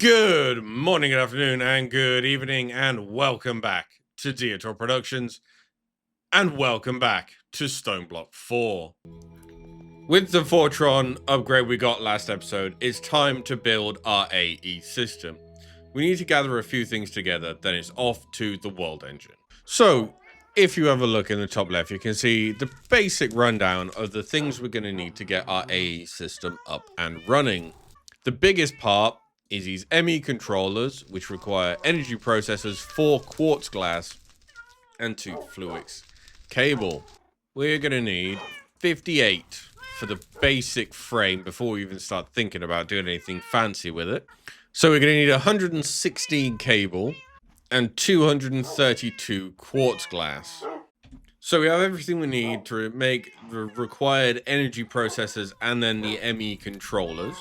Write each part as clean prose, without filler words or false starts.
Good morning, good afternoon, and good evening, and welcome back to Diotior Productions, and welcome back to Stoneblock 4. With the Fortron upgrade we got last episode, it's time to build our AE system. We need to gather a few things together, then it's off to the world engine. So, if you have a look in the top left, you can see the basic rundown of the things we're going to need to get our AE system up and running. The biggest part is these ME controllers, which require energy processors, 4 quartz glass, and 2 fluix cable. We're going to need 58 for the basic frame before we even start thinking about doing anything fancy with it. So we're going to need 116 cable and 232 quartz glass. So we have everything we need to make the required energy processors and then the ME controllers.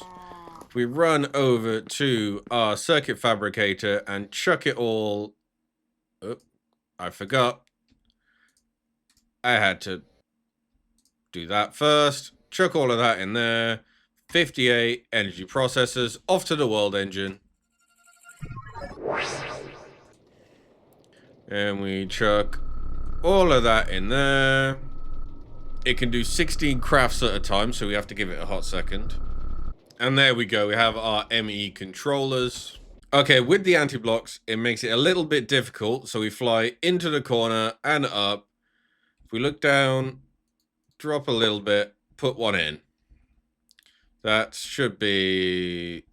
We run over to our circuit fabricator and chuck it all. Oh, I forgot. I had to do that first. Chuck all of that in there. 58 energy processors off to the world engine. And we chuck all of that in there. It can do 16 crafts at a time, so we have to give it a hot second. And there we go, we have our ME controllers. Okay, with the anti-blocks, it makes it a little bit difficult, so we fly into the corner and up. If we look down, drop a little bit, put one in. That should be...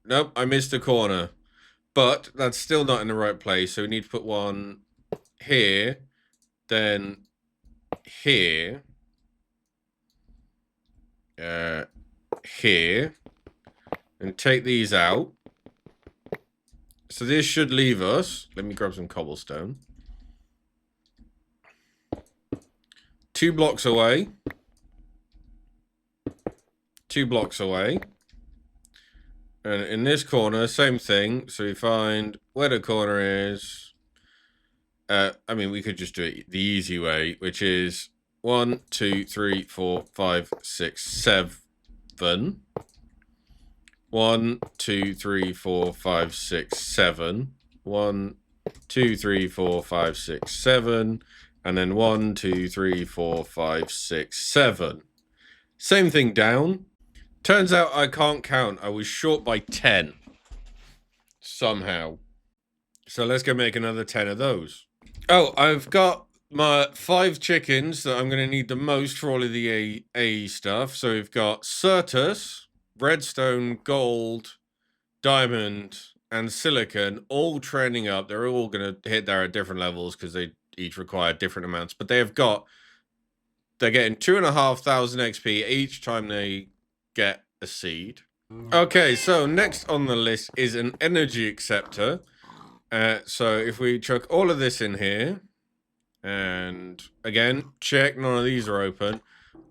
Nope, I missed the corner. But that's still not in the right place, so we need to put one here, then here, here, and take these out. So this should leave us, let me grab some cobblestone, 2 blocks away, 2 blocks away, and in this corner, same thing. So we find where the corner is. I mean, we could just do it the easy way, which is 1, 2, 3, 4, 5, 6, 7. 1, 2, 3, 4, 5, 6, 7. 1, 2, 3, 4, 5, 6, 7. And then 1, 2, 3, 4, 5, 6, 7. Same thing down. Turns out I can't count. I was short by 10. Somehow. So let's go make another 10 of those. Oh, I've got my 5 chickens that I'm going to need the most for all of the AE stuff. So we've got Certus, redstone, gold, diamond, and silicon all trending up. They're all going to hit there at different levels because they each require different amounts. But they're getting 2,500 XP each time they get a seed. Okay, so next on the list is an energy acceptor. So if we chuck all of this in here, and again, check none of these are open.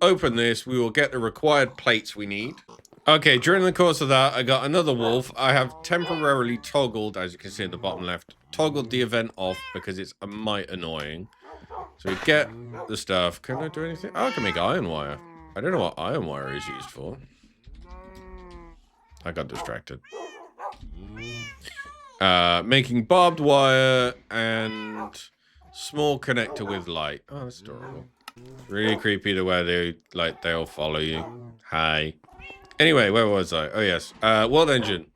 Open this, we will get the required plates we need. Okay, during the course of that, I got another wolf. I have temporarily toggled, as you can see at the bottom left, toggled the event off because it's a mite annoying. So we get the stuff. Can I do anything? Oh, I can make iron wire. I don't know what iron wire is used for. I got distracted. Making barbed wire and small connector with light. Oh, that's adorable. Really creepy the way they'll follow you. Hi. Anyway, where was I? Oh yes, world engine.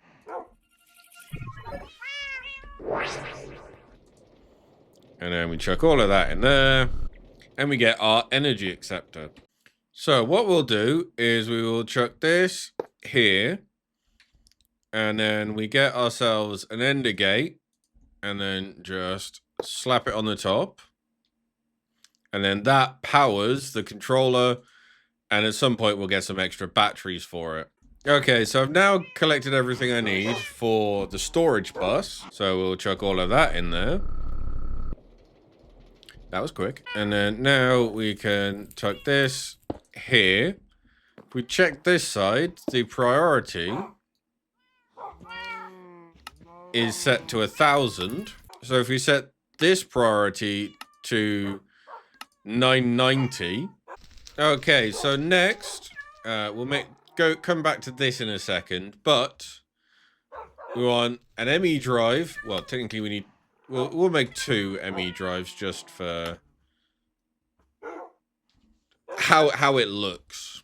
And then we chuck all of that in there, and we get our energy acceptor. So what we'll do is we will chuck this here. And then we get ourselves an ender gate, and then just slap it on the top. And then that powers the controller, and at some point we'll get some extra batteries for it. Okay, so I've now collected everything I need for the storage bus. So we'll chuck all of that in there. That was quick. And then now we can tuck this here. If we check this side, the priority is set to 1,000. So if we set this priority to 990. Okay, so next we'll come back to this in a second, but We want an ME drive. Well, technically we need... We'll make 2 ME drives just for... how it looks.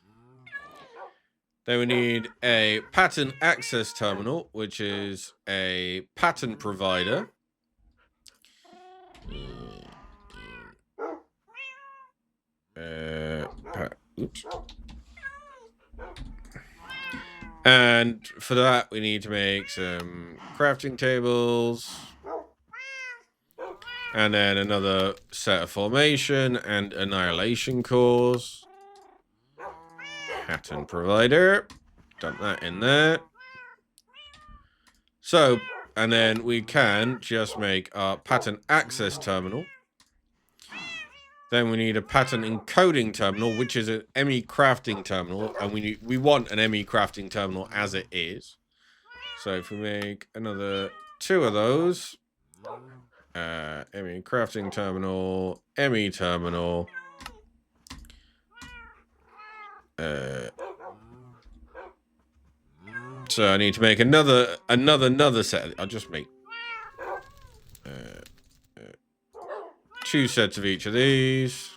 Then we need a pattern access terminal, which is a pattern provider. Oops. And for that, we need to make some crafting tables. And then another set of formation and annihilation cores. Pattern provider. Dump that in there. So, and then we can just make our pattern access terminal. Then we need a pattern encoding terminal, which is an ME crafting terminal, and we want an ME crafting terminal as it is. So if we make another 2 of those, ME crafting terminal, ME terminal. So I need to make another set. I'll just make 2 sets of each of these.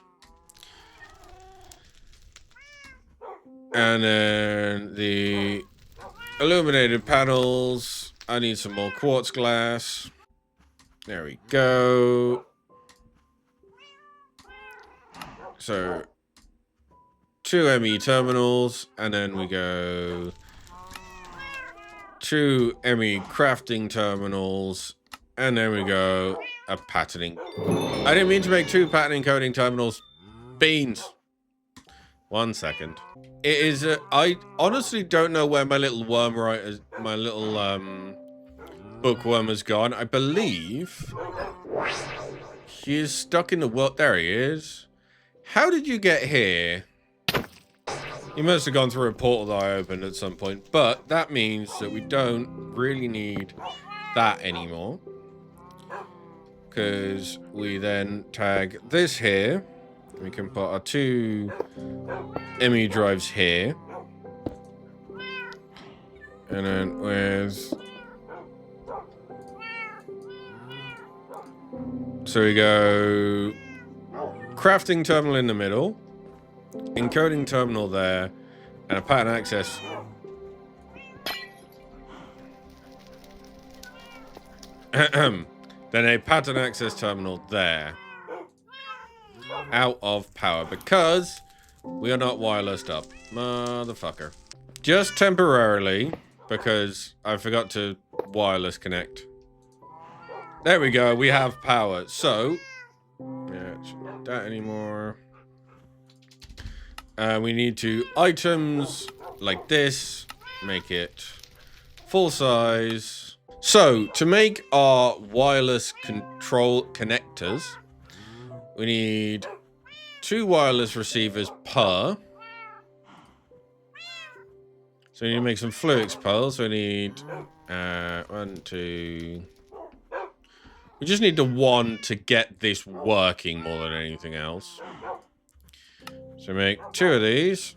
And then the illuminated panels. I need some more quartz glass. There we go. So 2 ME terminals, and then we go 2 ME crafting terminals, and then we go a patterning. I didn't mean to make 2 pattern encoding terminals. Beans. 1 second. It is. I honestly don't know where my little worm writer, my little bookworm has gone. I believe he is stuck in the world. There he is. How did you get here? You must have gone through a portal that I opened at some point, but that means that we don't really need that anymore. Because we then tag this here. We can put our 2 ME drives here. And then with... So we go... crafting terminal in the middle. Encoding terminal there. And a pattern access. Then a pattern access terminal there. Out of power because we are not wirelessed up. Motherfucker. Just temporarily, because I forgot to wireless connect. There we go, we have power. So, yeah, it's not that anymore. We need to items like this, make it full size. So, to make our wireless control connectors, we need 2 wireless receivers per. So we need to make some Fluix pearls. So we need 1, 2. We just need the 1 to get this working more than anything else. So make 2 of these.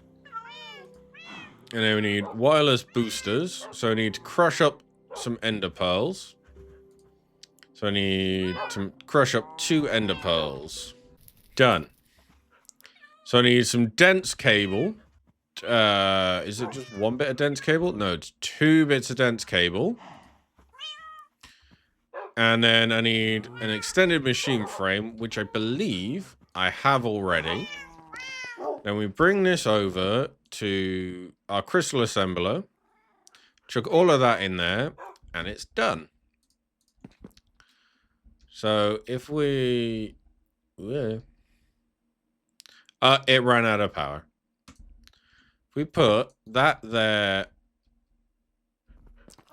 And then we need wireless boosters. So we need to crush up some ender pearls. So I need to crush up 2 ender pearls. Done. So I need some dense cable. Is it just 1 bit of dense cable? No, it's 2 bits of dense cable. And then I need an extended machine frame, which I believe I have already. Then we bring this over to our crystal assembler. Chuck all of that in there, and it's done. So if we... Yeah. It ran out of power. If we put that there,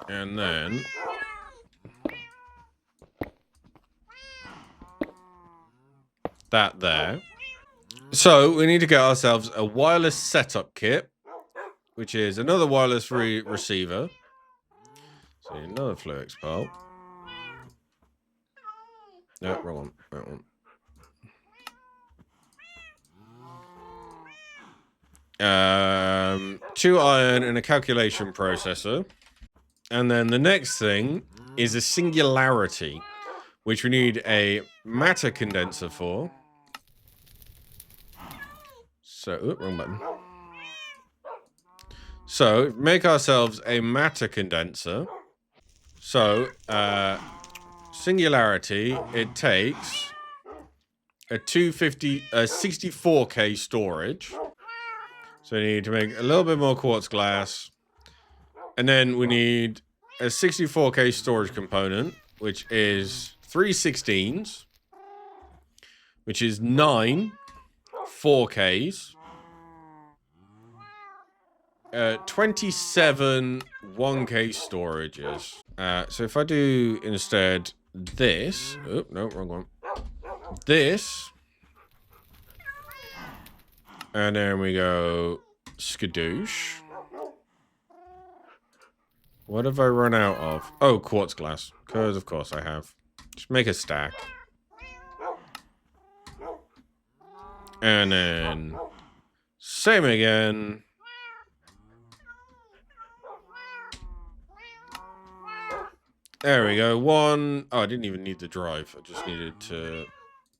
and then... that there. So we need to get ourselves a wireless setup kit, which is another wireless receiver. So another Fluix pearl. No, wrong one. That one. 2 iron and a calculation processor. And then the next thing is a singularity, which we need a matter condenser for. So, wrong button. So, make ourselves a matter condenser. So, singularity, it takes a 64K storage. So we need to make a little bit more quartz glass. And then we need a 64K storage component, which is 3 16s, which is 9 4Ks, 27 1K storages. So if I do instead this, oh, no, wrong one. This, and then we go skadoosh. What have I run out of? Oh, quartz glass. Because of course I have. Just make a stack. And then same again. There we go. One. Oh, I didn't even need the drive. I just needed to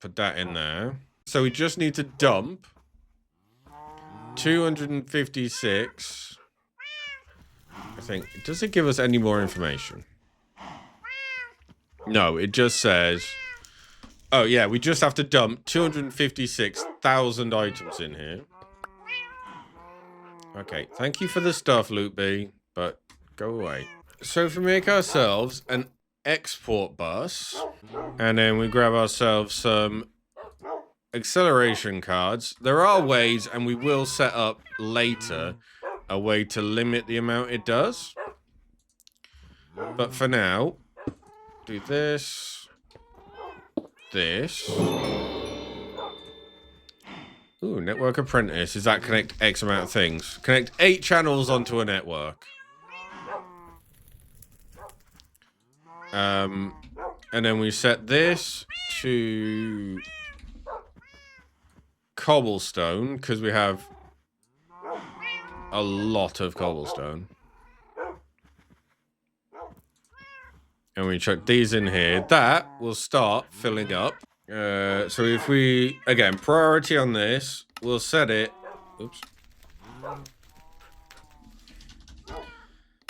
put that in there. So we just need to dump 256. I think. Does it give us any more information? No, it just says. Oh, yeah, we just have to dump 256,000 items in here. Okay, thank you for the stuff, Loot B, but go away. So if we make ourselves an export bus, and then we grab ourselves some acceleration cards, there are ways, and we will set up later, a way to limit the amount it does. But for now, do this. This. Ooh, network apprentice. Does that connect X amount of things? Connect 8 channels onto a network. And then we set this to cobblestone, because we have a lot of cobblestone. And we chuck these in here. That will start filling up. So if we, again, priority on this, we'll set it. Oops.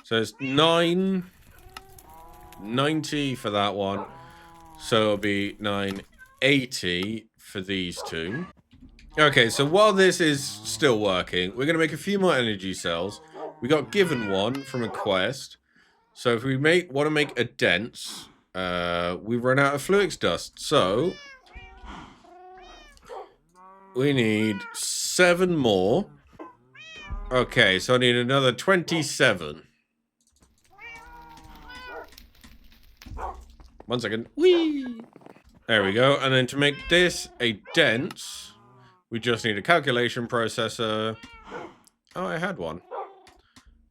So it's 990 for that one. So it'll be 980 for these two. Okay, so while this is still working, we're going to make a few more energy cells. We got given one from a quest. So if we want to make a dense, we run out of fluix dust. So we need 7 more. Okay, so I need another 27. 1 second. Whee! There we go. And then to make this a dense, we just need a calculation processor. Oh, I had one.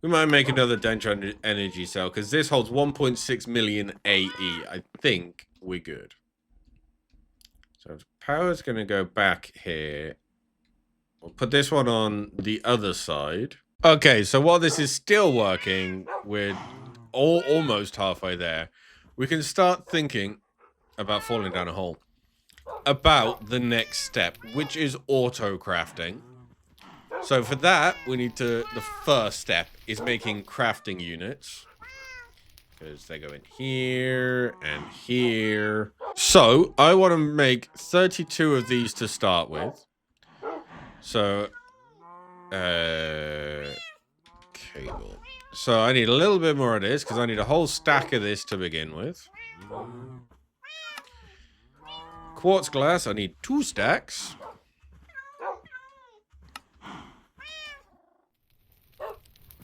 We might make another dense energy cell, because this holds 1.6 million AE. I think we're good. So power's going to go back here. We'll put this one on the other side. Okay, so while this is still working, we're almost halfway there. We can start thinking about falling down a hole. About the next step, which is auto crafting. So for that, we need to, the first step is making crafting units. Because they go in here and here. So I want to make 32 of these to start with. So, cable. So I need a little bit more of this because I need a whole stack of this to begin with. Quartz glass, I need 2 stacks.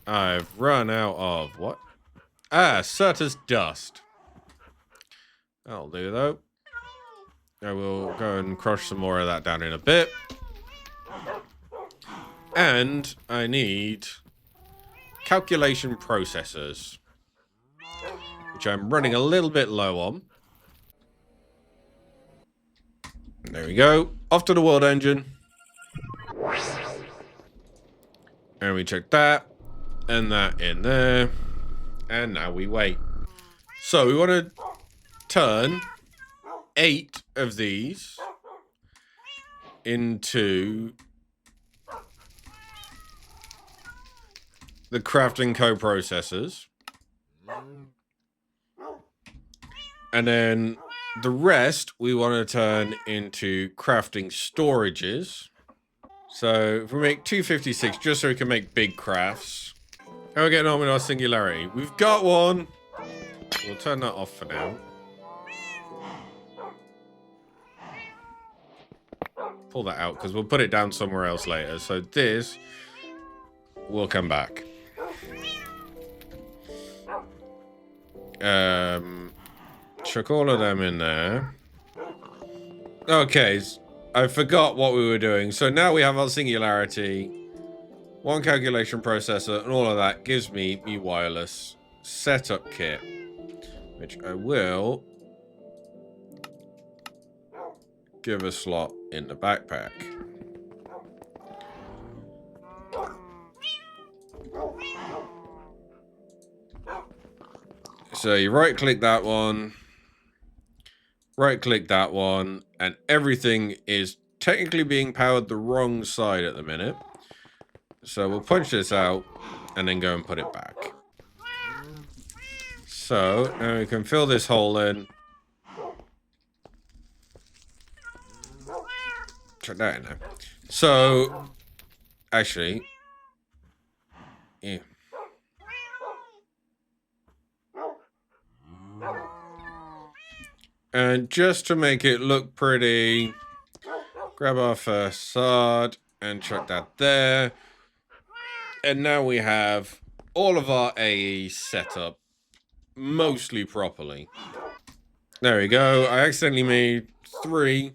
I've run out of what? Ah, Certus dust. That'll do though. I will go and crush some more of that down in a bit. And I need calculation processors, which I'm running a little bit low on. There we go. Off to the world engine. And we check that. And that in there. And now we wait. So we want to turn 8 of these into the crafting co-processors. And then the rest we want to turn into crafting storages. So if we make 256 just so we can make big crafts. How are we getting on with our singularity? We've got one. We'll turn that off for now. Pull that out because we'll put it down somewhere else later. So this will come back. Chuck all of them in there. Okay, I forgot what we were doing. So now we have our singularity, one calculation processor, and all of that gives me wireless setup kit, which I will give a slot in the backpack. So you right-click that one, right-click that one, and everything is technically being powered the wrong side at the minute. So we'll punch this out and then go and put it back. So now we can fill this hole in. Check that in there. So, actually, yeah. And just to make it look pretty, grab our facade and chuck that there. And now we have all of our AE set up mostly properly. There we go. I accidentally made 3.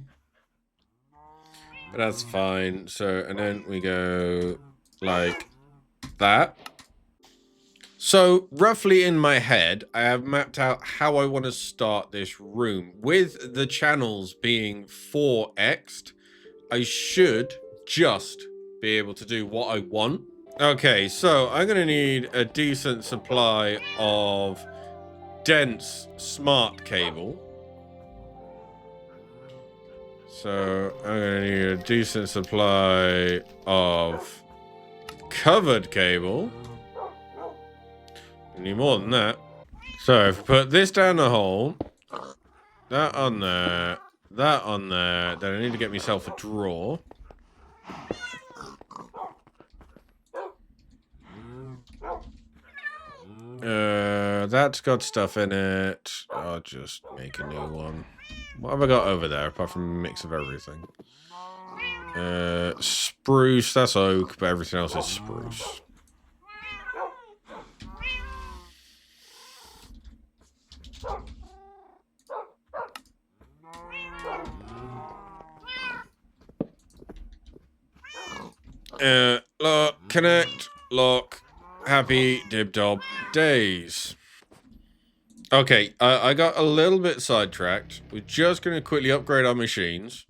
But that's fine. So, and then we go like that. So, roughly in my head, I have mapped out how I want to start this room. With the channels being 4x'd, I should just be able to do what I want. Okay, so I'm going to need a decent supply of dense smart cable. So I'm going to need a decent supply of covered cable. I need more than that. So if we put this down the hole, that on there, that on there, then I need to get myself a drawer. That's got stuff in it. I'll just make a new one. What have I got over there apart from a mix of everything? Spruce, that's oak, but everything else is spruce. Lock, connect, lock, happy dib-dob days. Okay, I got a little bit sidetracked. We're just going to quickly upgrade our machines.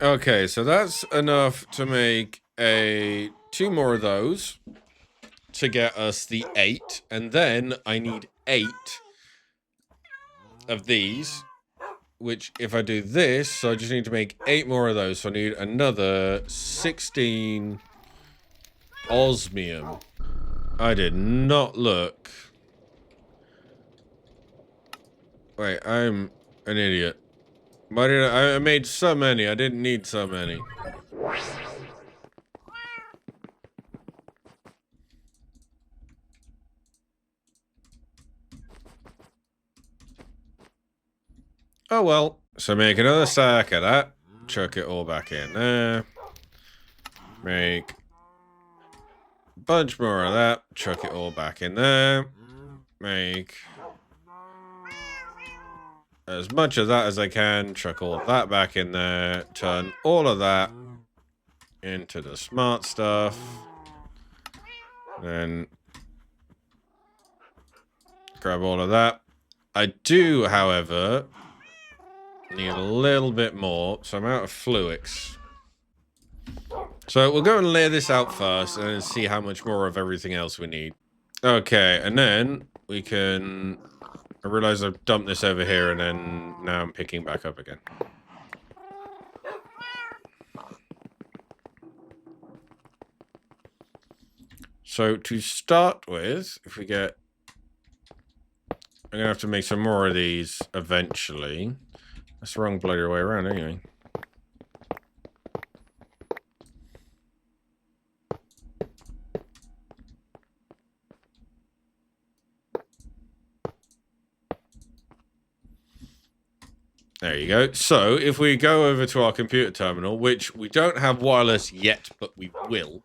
Okay, so that's enough to make 2 more of those to get us the 8. And then I need 8 of these, which if I do this, so I just need to make 8 more of those. So I need another 16 osmium. I did not look. Wait, I'm an idiot. Why did I made so many? I didn't need so many. Oh well. So make another stack of that. Chuck it all back in there. Make a bunch more of that. Chuck it all back in there. Make as much of that as I can. Chuck all that back in there. Turn all of that into the smart stuff. Then grab all of that. I do, however, need a little bit more, so I'm out of fluix. So we'll go and lay this out first and then see how much more of everything else we need. Okay, and then we can... I realize I've dumped this over here and then now I'm picking back up again. So to start with, if we get... I'm going to have to make some more of these eventually. That's the wrong bloody way around anyway. There you go. So, if we go over to our computer terminal, which we don't have wireless yet, but we will,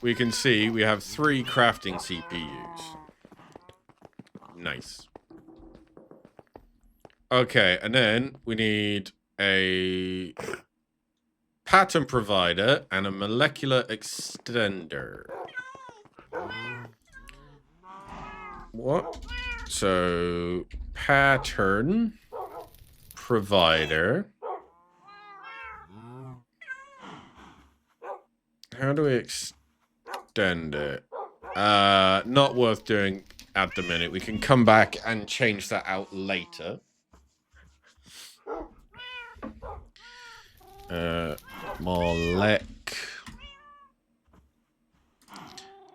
we can see we have 3 crafting CPUs. Nice. Okay, and then we need a pattern provider and a molecular extender. What? So, pattern provider. How do we extend it? Not worth doing at the minute. We can come back and change that out later. Molec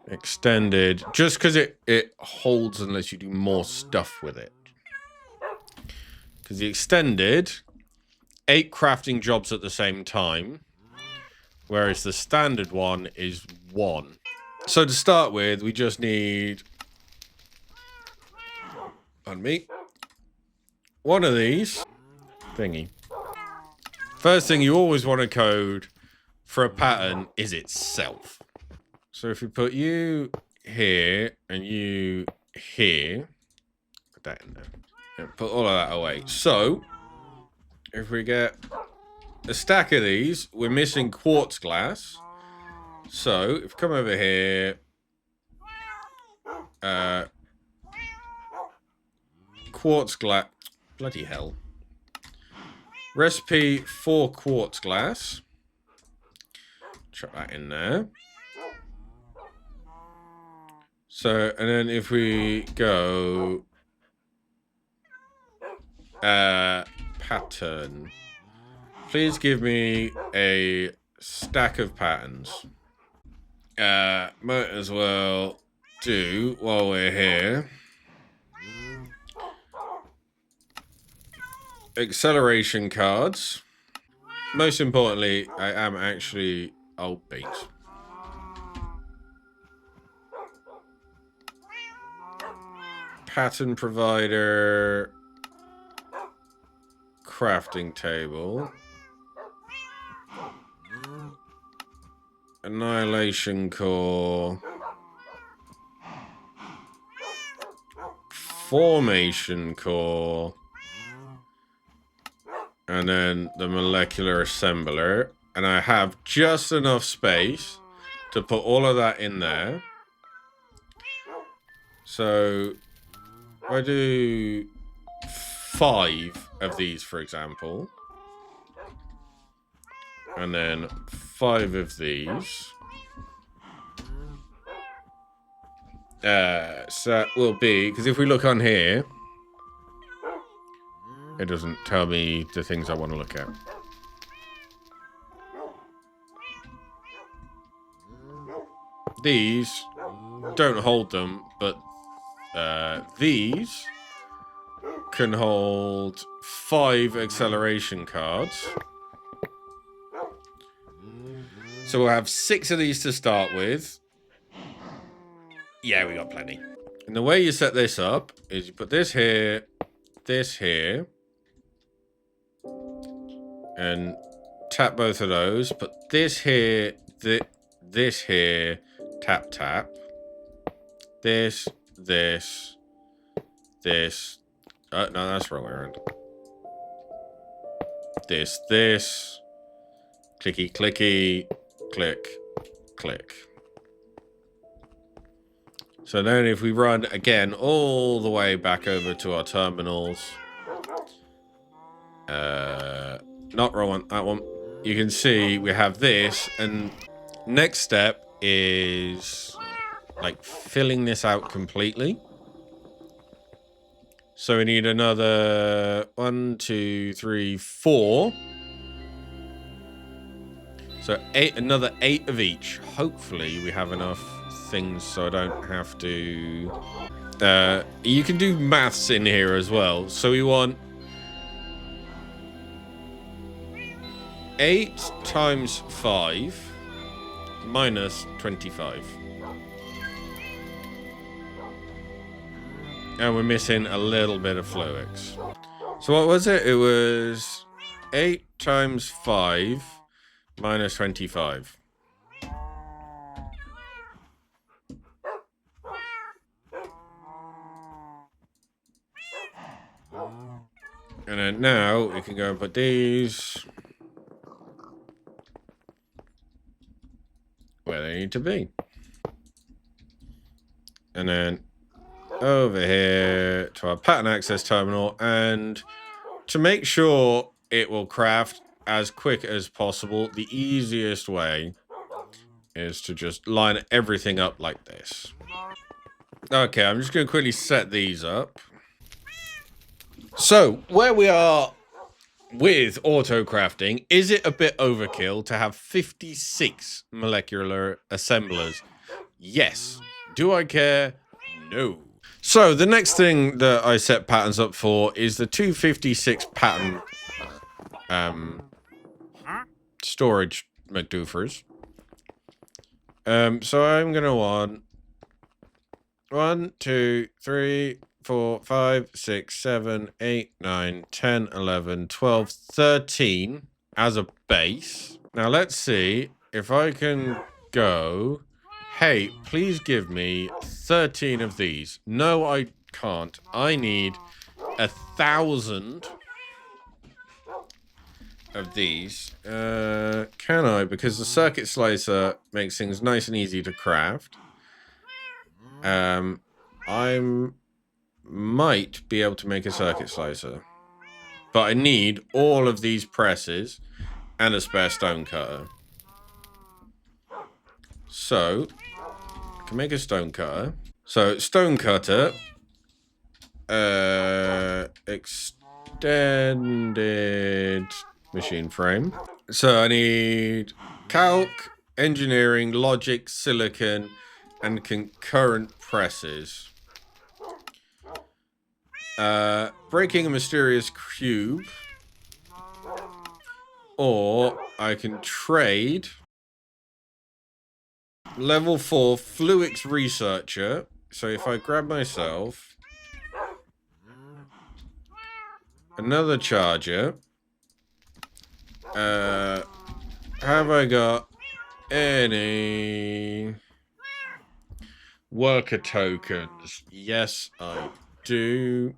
extended, just because it holds unless you do more stuff with it. Because the extended 8 crafting jobs at the same time, whereas the standard one is 1. So to start with, we just need, pardon me, one of these thingy. First thing you always want to code for a pattern is itself. So if we put you here and you here, put that in there. And put all of that away. So if we get a stack of these, we're missing quartz glass. So if we come over here, quartz glass, bloody hell. Recipe for quartz glass. Chuck that in there. So, and then if we go pattern, please give me a stack of patterns. Might as well do, while we're here, acceleration cards. Most importantly, I am actually... Oh, beat. Pattern provider. Crafting table. Annihilation core. Formation core. And then the molecular assembler. And I have just enough space to put all of that in there. So if I do 5 of these, for example. And then 5 of these. So that will be, because if we look on here, it doesn't tell me the things I want to look at. These don't hold them, but these can hold 5 acceleration cards. So we'll have 6 of these to start with. Yeah, we got plenty. And the way you set this up is you put this here, and tap both of those. Put this here, this here, tap, tap. This. No, that's the wrong way around. This. Clicky, clicky, click, click. So then if we run again all the way back over to our terminals. Not wrong one, that one. You can see we have this, and next step is like, filling this out completely. So we need another 1, 2, 3, 4. So another 8 of each. Hopefully we have enough things so I don't have to... you can do maths in here as well. So we want 8 times 5 minus 25. And we're missing a little bit of Fluix. So what was it? It was 8 times 5 minus 25. And then now we can go and put these where they need to be. And then over here to our pattern access terminal, and to make sure it will craft as quick as possible, the easiest way is to just line everything up like this. Okay, I'm just going to quickly set these up. So, where we are with auto crafting, is it a bit overkill to have 56 molecular assemblers? Yes. Do I care? No. So the next thing that I set patterns up for is the 256 pattern storage McDoofers. So I'm gonna want 1, 2, 3, 4, 5, 6, 7, 8, 9, 10, 11, 12, 13 as a base. Now let's see if I can go. Hey, please give me 13 of these. No, I can't. I need 1,000 of these. Can I? Because the circuit slicer makes things nice and easy to craft. I might be able to make a circuit slicer. But I need all of these presses and a spare stone cutter. So, I can make a stone cutter. So, stone cutter. Extended machine frame. So I need calc, engineering, logic, silicon, and concurrent presses. Breaking a mysterious cube. Or I can trade level 4 Fluix researcher. So if I grab myself another charger. Have I got any worker tokens? Yes, I do.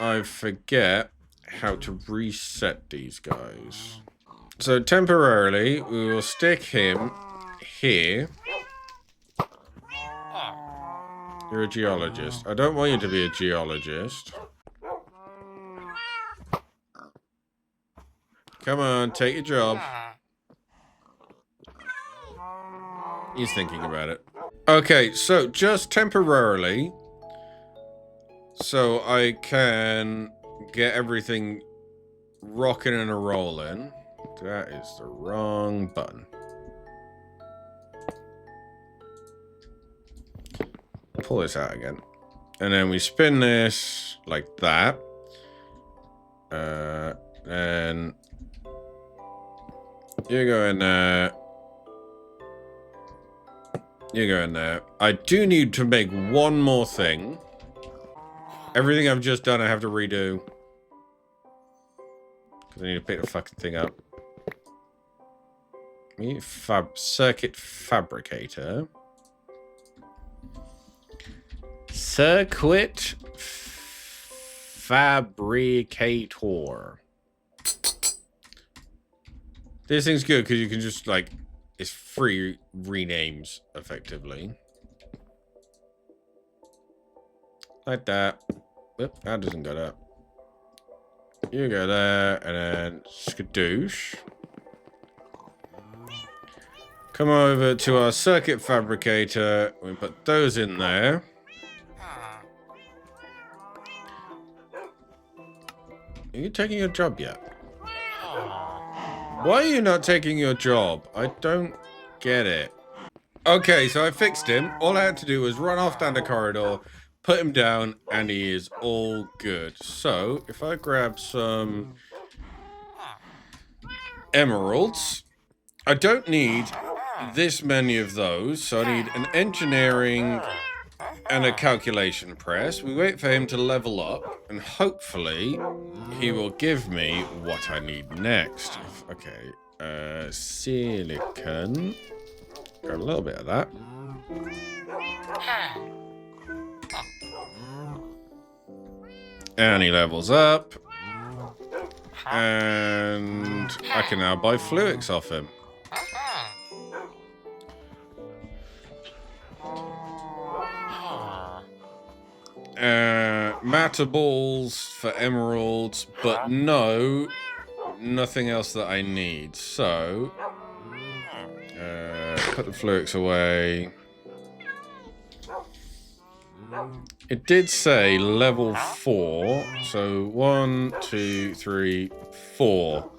I forget how to reset these guys. So temporarily, we will stick him here. You're a geologist. I don't want you to be a geologist. Come on, take your job. He's thinking about it. Okay, so just temporarily, so I can get everything rocking and a-rolling. That is the wrong button. Pull this out again. And then we spin this like that. And you go in there. You go in there. I do need to make one more thing. Everything I've just done I have to redo. Because I need to pick the fucking thing up. Circuit fabricator. Circuit fabricator. This thing's good because you can just, like, it's free renames, effectively. Like that. Oop, that doesn't go there. You go there, and then skadoosh. Come over to our circuit fabricator. We put those in there. Are you taking your job yet? Why are you not taking your job? I don't get it. Okay, so I fixed him. All I had to do was run off down the corridor, put him down, and he is all good. So, if I grab some emeralds, I don't need this many of those, so I need an engineering and a calculation press. We wait for him to level up, and hopefully he will give me what I need next. Okay, silicon. Got a little bit of that. And he levels up. And I can now buy Fluix off him. Matter balls for emeralds, but no, nothing else that I need. So, put the Fluix away. It did say level 4, so 1, 2, 3, 4.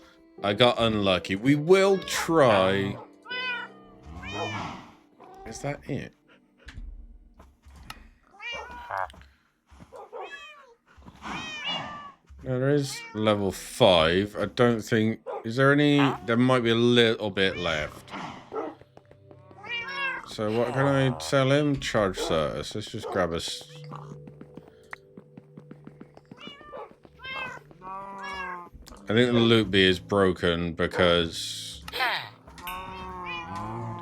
I got unlucky. We will try. Is that it? No, there is level 5. I don't think... Is there any... There might be a little bit left. So what can I sell him? Charge service. Let's just grab us. I think the loot bee is broken because...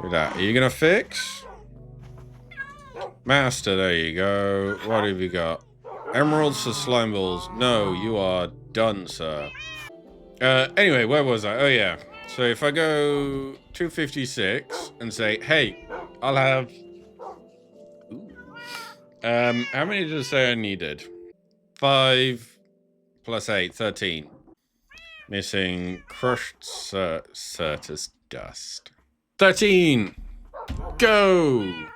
Do that. Are you going to fix? Master, there you go. What have you got? Emeralds for slime balls. No, you are done, sir. Anyway, where was I? Oh, yeah. So if I go 256 and say, hey, I'll have... Ooh. How many did it say I needed? 5 plus 8, 13. Missing crushed Certus dust. 13! Go!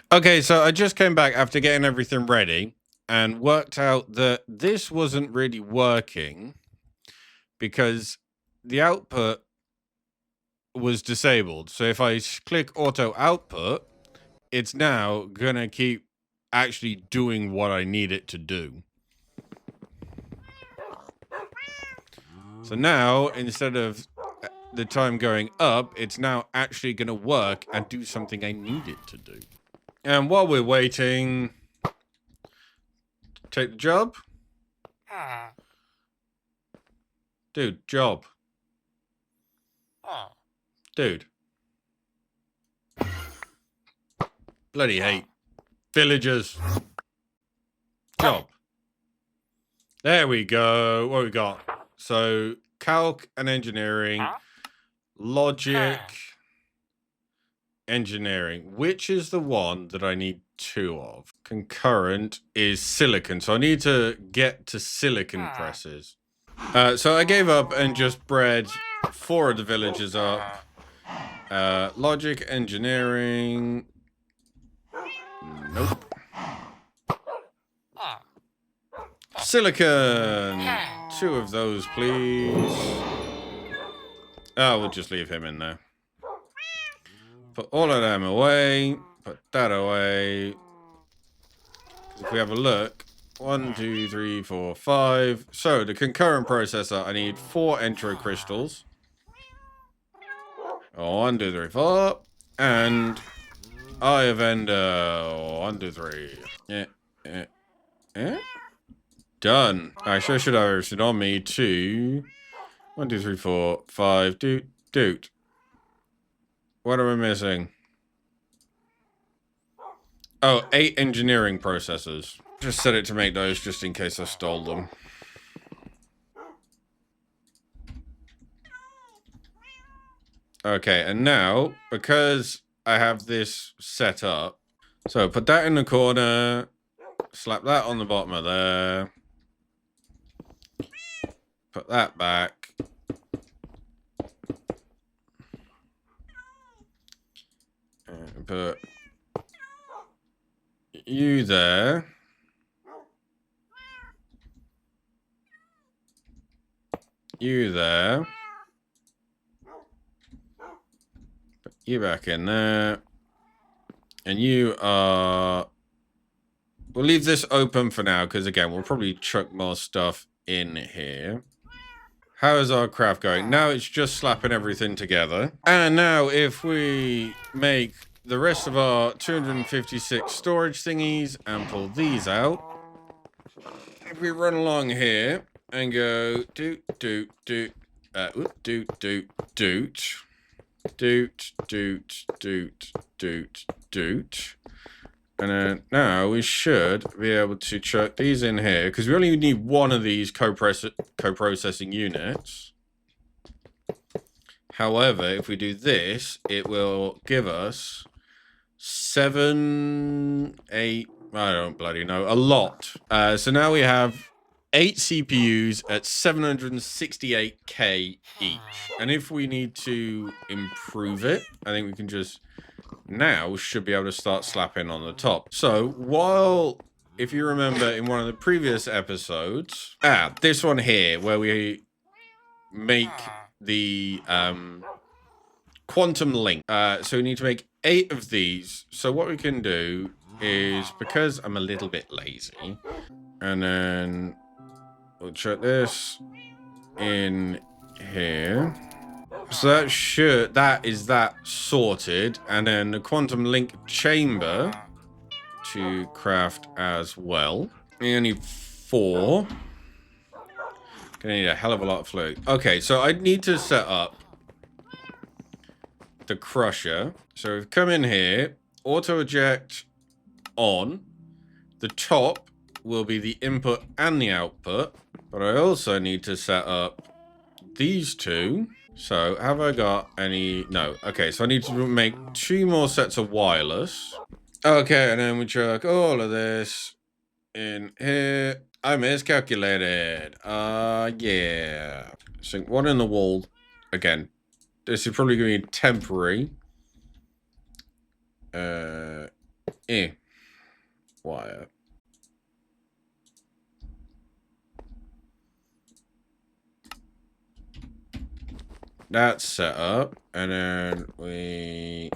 Okay, so I just came back after getting everything ready and worked out that this wasn't really working because the output was disabled. So if I click auto output, it's now gonna keep actually doing what I need it to do. So now, instead of the time going up, it's now actually gonna work and do something I need it to do. And while we're waiting, take the job. Dude, job. Dude. Bloody hate villagers. Job. There we go. What we got? So, calc and engineering, logic, engineering. Which is the one that I need 2 of? Concurrent is silicon. So I need to get to silicon presses. So I gave up and just bred 4 of the villagers up. Logic, engineering. Nope. Silicon. 2 of those, please. Oh, we'll just leave him in there. Put all of them away. Put that away. If we have a look. 1, 2, 3, 4, 5. So, the concurrent processor, I need 4 entro crystals. 1, 2, 3, 4. And Eye of Ender. 1, 2, 3. Done. Actually, I should have everything on me too. 1, 2, 3, 4, 5. Dude. What am I missing? Oh, 8 engineering processors. Just set it to make those just in case I stole them. Okay, and now, because I have this set up, so put that in the corner, slap that on the bottom of there, put that back. Put you there. You there. Put you back in there. And you are... We'll leave this open for now, because again, we'll probably chuck more stuff in here. How is our craft going? Now it's just slapping everything together. And now if we make the rest of our 256 storage thingies and pull these out. If we run along here and go doot, doot, doot, doot, doot, doot, doot, doot, doot, doot, doot. And then now we should be able to chuck these in here, because we only need one of these co-processing units. However, if we do this, it will give us 7, 8, I don't bloody know, a lot. So now we have 8 CPUs at 768k each. And if we need to improve it, I think we can just... now should be able to start slapping on the top. So while, if you remember in one of the previous episodes, this one here where we make the quantum link. So we need to make 8 of these. So what we can do is, because I'm a little bit lazy, and then we'll chuck this in here. So that is that sorted. And then the quantum link chamber to craft as well. We only need 4. Gonna need a hell of a lot of fluid. Okay, so I need to set up the crusher. So we've come in here, auto eject on. The top will be the input and the output. But I also need to set up these two. So, have I got any... no. Okay, so I need to make 2 more sets of wireless. Okay, and then we chuck all of this in here. I miscalculated. Yeah. Sink one in the wall. Again, this is probably going to be temporary. Wire. That's set up, and then we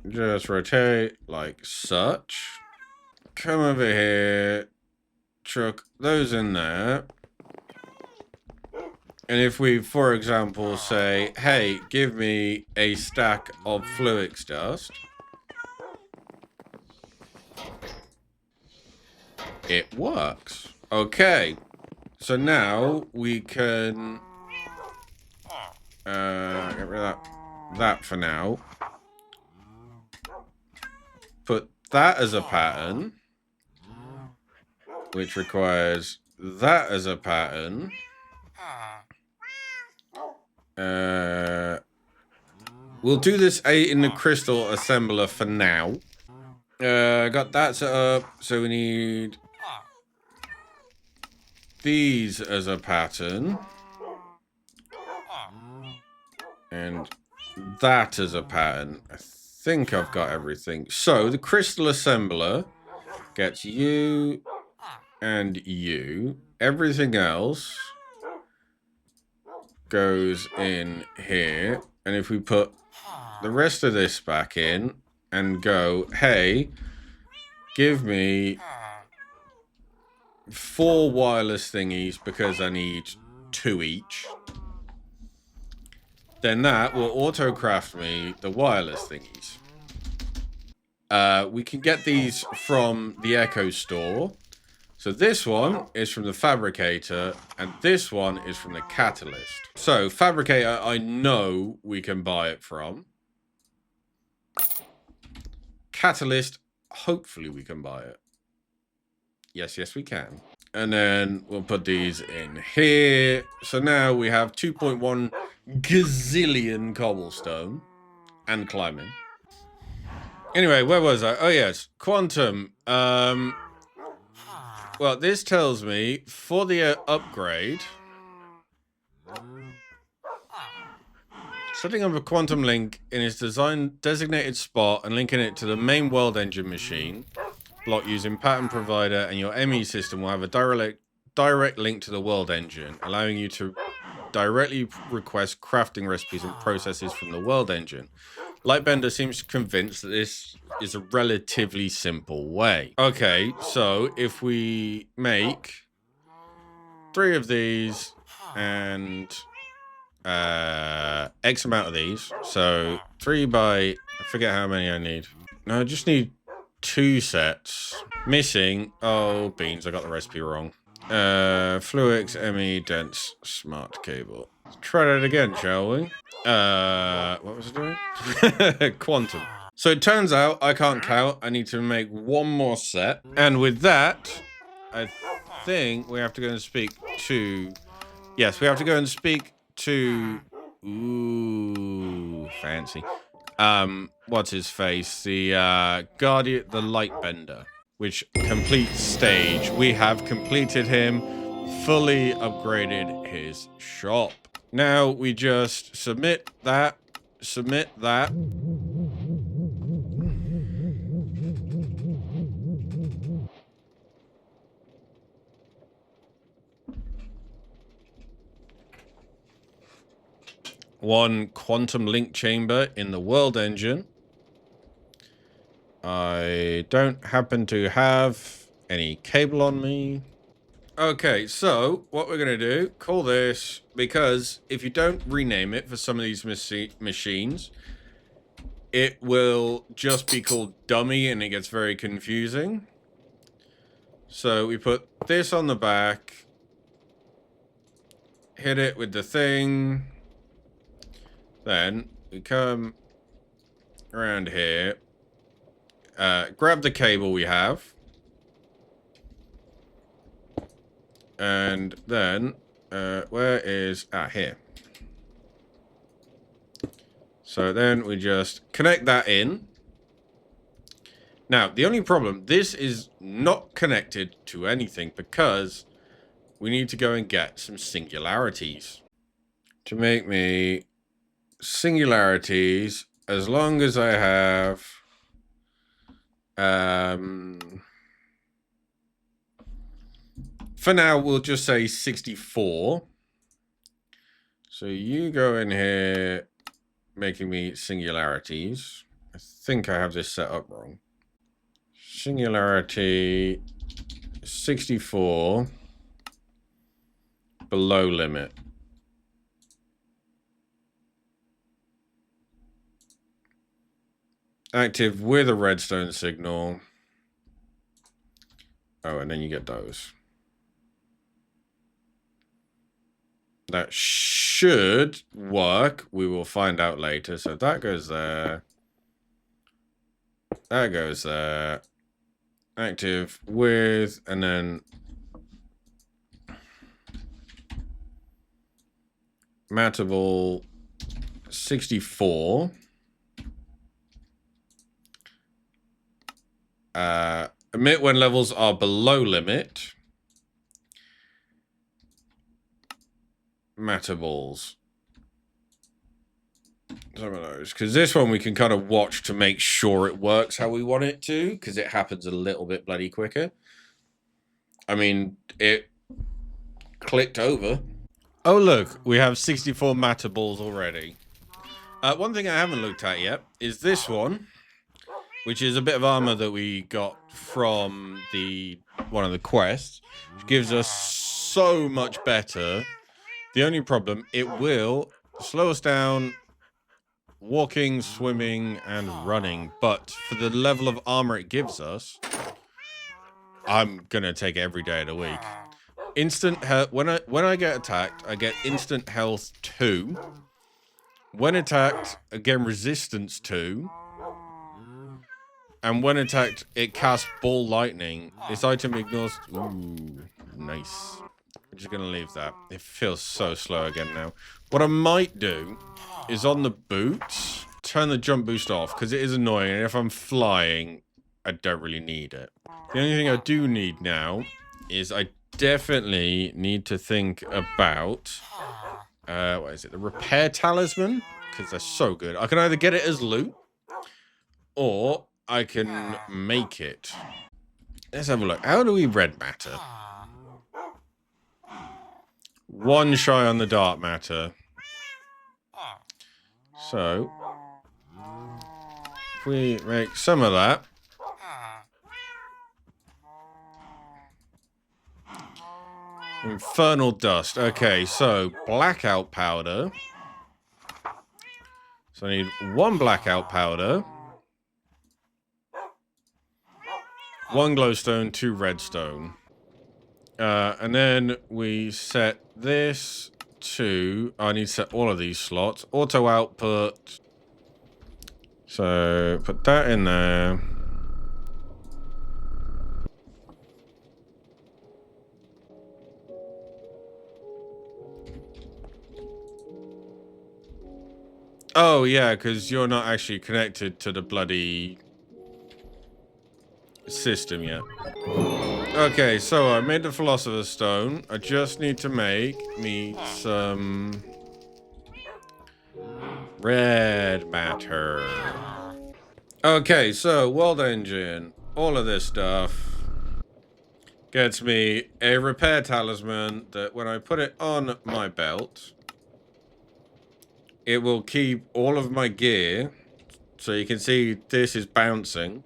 just rotate like such. Come over here, chuck those in there. And if we, for example, say, hey, give me a stack of Fluix dust, it works. Okay, so now we can get rid of that for now. Put that as a pattern, which requires that as a pattern. We'll do this in the crystal assembler for now. Got that set up, so we need these as a pattern. And that as a pattern. I think I've got everything. So the crystal assembler gets you and you. Everything else goes in here. And if we put the rest of this back in and go, hey, give me 4 wireless thingies because I need 2 each. Then that will auto-craft me the wireless thingies. We can get these from the Echo store. So this one is from the Fabricator, and this one is from the Catalyst. So Fabricator, I know we can buy it from. Catalyst, hopefully we can buy it. Yes, we can. And then we'll put these in here. So now we have 2.1 gazillion cobblestone and climbing. Anyway, where was I? Oh, yes. Quantum. Well, this tells me for the upgrade, Setting up a quantum link in its designated spot and linking it to the main world engine machine block using pattern provider, and your ME system will have a direct link to the world engine, allowing you to directly request crafting recipes and processes from the world engine. Lightbender seems convinced that this is a relatively simple way. Okay, so if we make 3 of these and X amount of these, so 3 by, I forget how many I need. No, I just need 2 sets. Missing, oh beans, I got the recipe wrong. Fluix ME dense smart cable. Let's try that again, shall we? What was it doing? Quantum. So it turns out I can't count. I need to make 1 more set. And with that, I think we have to go and speak to... Yes, we have to go and speak to... Ooh, fancy. What's his face? The Guardian, the Lightbender, which completes stage. We have completed him, fully upgraded his shop. Now we just submit that. One quantum link chamber in the world engine. I don't happen to have any cable on me. Okay, so what we're going to do, call this, because if you don't rename it for some of these machines, it will just be called dummy and it gets very confusing. So we put this on the back, hit it with the thing, then we come around here, grab the cable we have, and then, where is, here. So then we just connect that in. Now, the only problem, this is not connected to anything because we need to go and get some singularities. To make me singularities, as long as I have, for now, we'll just say 64. So you go in here, making me singularities. I think I have this set up wrong. Singularity 64 below limit. Active with a redstone signal. Oh, and then you get those. That should work. We will find out later. So that goes there. That goes there. Active with, and then matable 64. Emit when levels are below limit. Matables. Some of those. Because this one we can kind of watch to make sure it works how we want it to. Because it happens a little bit bloody quicker. I mean, it clicked over. Oh, look. We have 64 matables already. One thing I haven't looked at yet is this one. Which is a bit of armor that we got from one of the quests. Which gives us so much better. The only problem, it will slow us down walking, swimming, and running. But for the level of armor it gives us, I'm going to take it every day of the week. Instant health. When I get attacked, I get instant health 2. When attacked, again resistance 2. And when attacked, it casts ball lightning. This item ignores... Ooh, nice. I'm just going to leave that. It feels so slow again now. What I might do is on the boots, turn the jump boost off, because it is annoying. And if I'm flying, I don't really need it. The only thing I do need now is I definitely need to think about... what is it? The repair talisman? because they're so good. I can either get it as loot, or I can make it. Let's have a look. How do we red matter? 1 shy on the dark matter. So, if we make some of that. Infernal dust. Okay, so blackout powder. So I need 1 blackout powder. 1 glowstone, 2 redstone. And then we set this to... I need to set all of these slots. Auto output. So put that in there. Oh, yeah, because you're not actually connected to the bloody system yet. Okay, so I made the Philosopher's Stone. I just need to make me some red matter. Okay, so World Engine, all of this stuff gets me a repair talisman that when I put it on my belt, it will keep all of my gear. So you can see this is bouncing.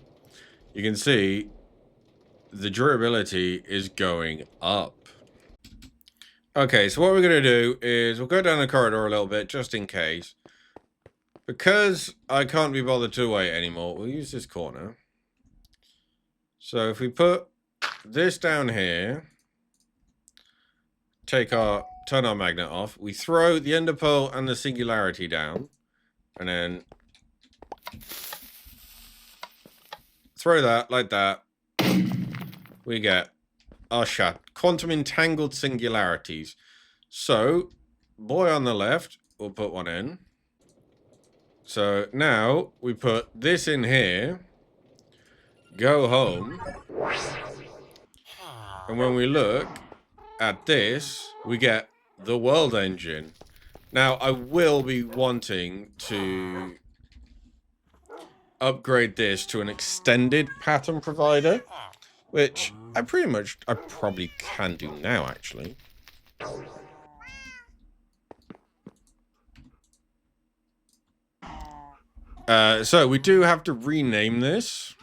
You can see the durability is going up. Okay, so what we're going to do is we'll go down the corridor a little bit just in case. Because I can't be bothered to wait anymore, we'll use this corner. So if we put this down here, turn our magnet off, we throw the ender pearl and the singularity down, and then throw that like that. We get our shot. Quantum entangled singularities. So, boy on the left, we'll put 1 in. So now we put this in here. Go home. And when we look at this, we get the World Engine. Now, I will be wanting to upgrade this to an extended pattern provider, which I probably can do now, actually. So we do have to rename this.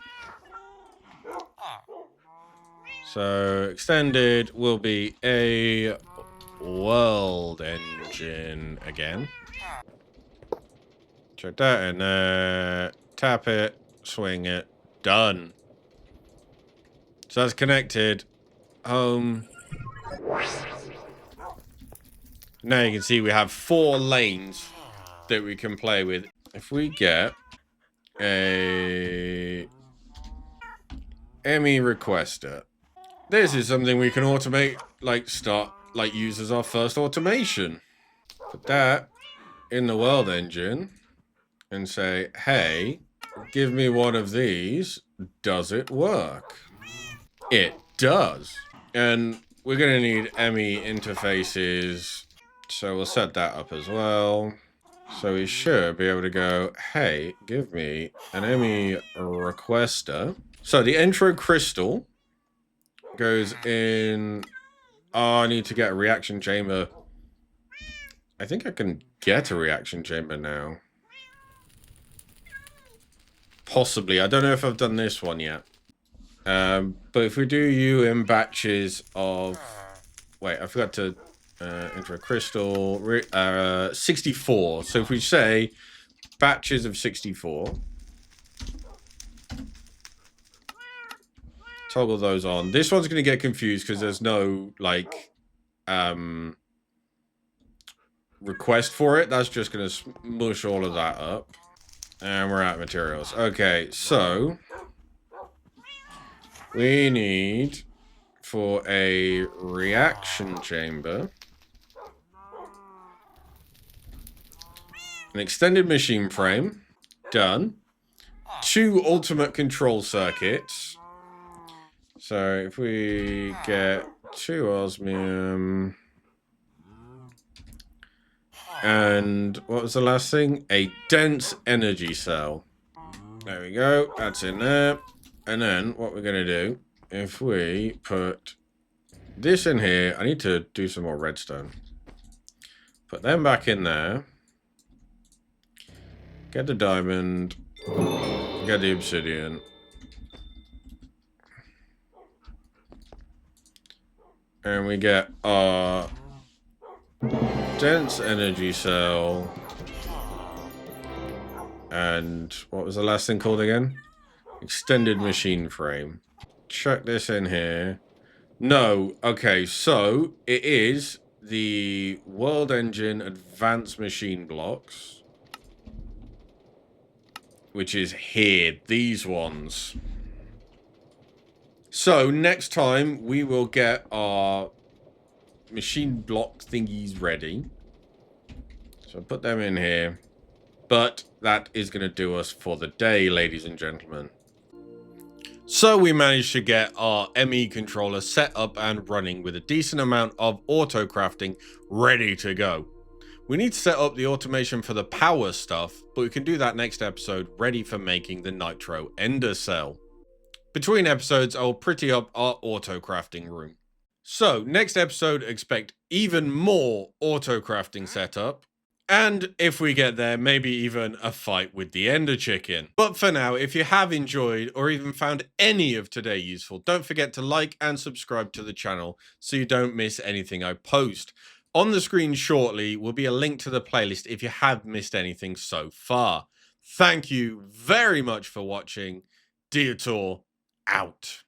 So extended will be a World Engine again. Check that in there. Tap it. Swing it. Done. So that's connected. Home. Now you can see we have 4 lanes that we can play with. If we get a ME requester, this is something we can automate, use as our first automation. Put that in the World Engine and say, hey, give me one of these. Does it work? It does. And we're going to need ME interfaces, so we'll set that up as well. So we should be able to go, hey, give me an ME requester. So the intro crystal goes in... Oh, I need to get a reaction chamber. I think I can get a reaction chamber now. Possibly. I don't know if I've done this one yet. But if we do you in batches of... Wait, I forgot to enter a crystal. 64. So if we say batches of 64. Toggle those on. This one's going to get confused because there's no, request for it. That's just going to smush all of that up. And we're out of materials. Okay, so we need for a reaction chamber an extended machine frame. Done. 2 ultimate control circuits. So if we get 2 osmium And what was the last thing? A dense energy cell. There we go. That's in there. And then what we're going to do, if we put this in here, I need to do some more redstone. Put them back in there. Get the diamond. Get the obsidian. And we get our dense energy cell. And what was the last thing called again? Extended machine frame. Chuck this in here. No, okay, so it is the World Engine Advanced Machine Blocks, which is here, these ones. So next time we will get our machine block thingies ready. So put them in here. But that is going to do us for the day, ladies and gentlemen. So we managed to get our ME controller set up and running with a decent amount of auto crafting ready to go. We need to set up the automation for the power stuff, but we can do that next episode, ready for making the nitro ender cell. Between episodes, I'll pretty up our auto crafting room. So next episode, expect even more auto crafting setup. And if we get there, maybe even a fight with the Ender Chicken. But for now, if you have enjoyed or even found any of today useful, don't forget to like and subscribe to the channel so you don't miss anything I post. On the screen shortly will be a link to the playlist if you have missed anything so far. Thank you very much for watching. Diotior out.